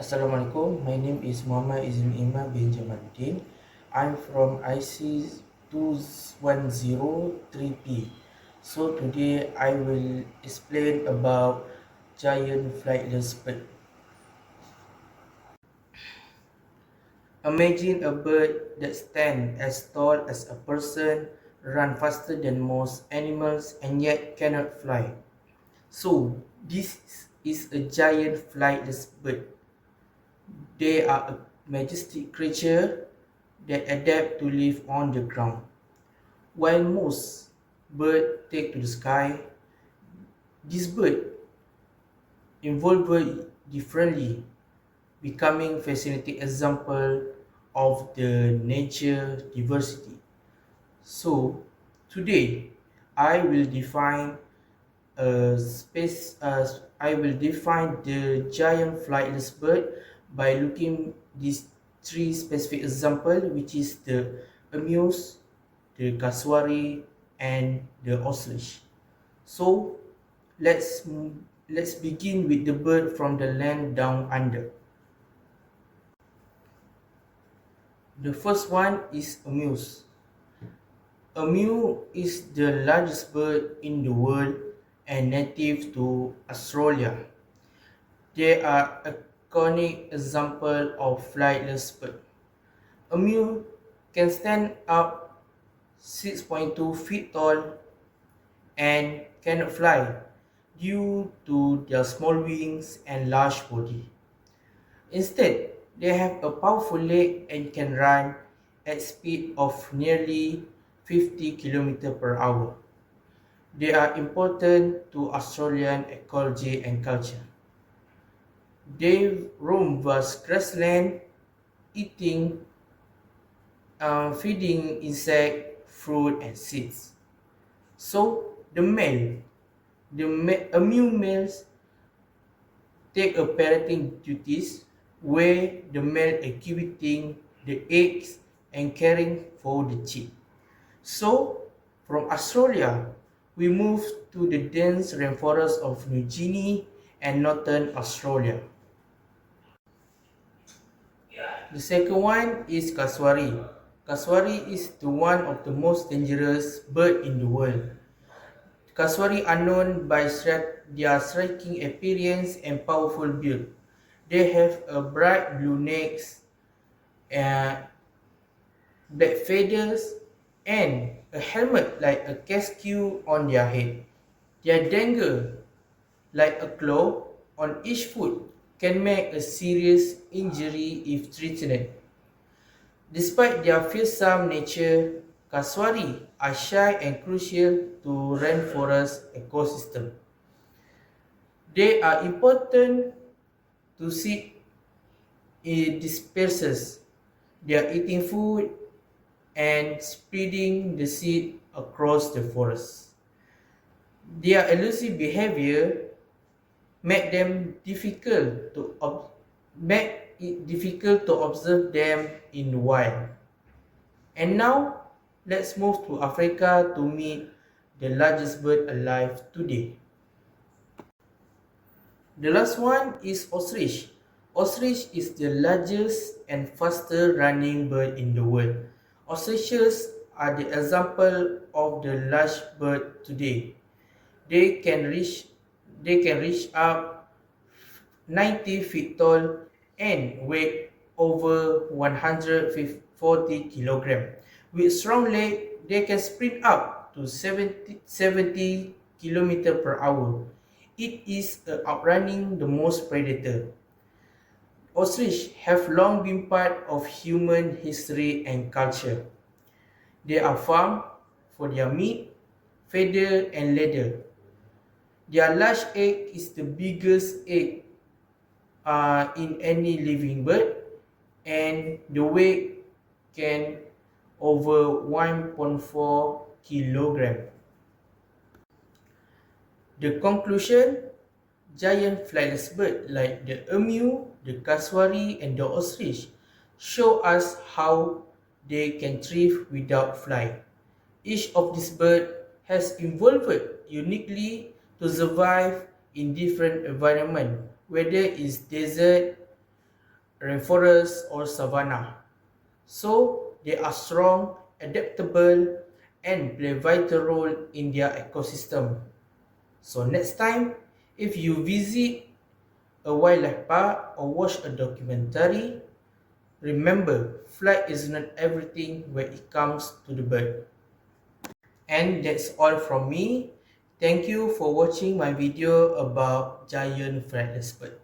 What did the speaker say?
Assalamualaikum, my name is Muhammad Izin Iman bin Jamaluddin. I'm from IC 2103P. So today I will explain about giant flightless bird. Imagine a bird that stands as tall as a person, run faster than most animals and yet cannot fly. So this is a giant flightless bird. They are a majestic creature that adapt to live on the ground. While most birds take to the sky, this bird evolved differently, becoming fascinating example of the nature diversity. So today I will define I will define the giant flightless bird by looking these three specific example, which is the amuse, the kasuari, and the ostrich. So let's let's begin with the bird from the land down under. The first one is amuse. Emu is the largest bird in the world and native to Australia. They are a iconic example of flightless bird. Emu can stand up 6.2 feet tall and cannot fly due to their small wings and large body. Instead, they have a powerful leg and can run at speed of nearly 50 km per hour. They are important to Australian ecology and culture. They roam vast grassland, eating, feeding insect, fruit, and seeds. So emu males take a parenting duties where the male incubating the eggs and caring for the chick. So from Australia, we move to the dense rainforest of New Guinea and northern Australia. The second one is Kaswari. Kaswari is the one of the most dangerous bird in the world. Kaswari are known by their striking appearance and powerful build. They have a bright blue necks, uh, black feathers, and a helmet like a casque on their head. Their dangle, like a claw on each foot, can make a serious injury if threatened. Despite their fearsome nature, Kaswari are shy and crucial to rainforest ecosystem. They are important to seed dispersers. They are eating food and spreading the seed across the forest. Their elusive behavior make them difficult to make it difficult to observe them in the wild. And now let's move to Africa to meet the largest bird alive today. The last one is ostrich. Ostrich is the largest and fastest running bird in the world. Ostriches are the example of the large bird today. They can reach they can reach up 90 feet tall and weigh over 140 kilograms. With strong legs, they can sprint up to 70 km per hour. It is outrunning the most predator. Ostriches have long been part of human history and culture. They are farmed for their meat, feather, and leather. Their large egg is the biggest egg in any living bird, and the weight can over 1.4 kilogram. The conclusion: giant flightless birds like the emu, the kasuari, and the ostrich show us how they can thrive without flying. Each of these birds has evolved uniquely to survive in different environments, whether it's desert, rainforest, or savanna. So they are strong, adaptable, and play a vital role in their ecosystem. So next time, if you visit a wildlife park or watch a documentary, remember, flight is not everything when it comes to the bird. And that's all from me. Thank you for watching my video about giant flightless bird.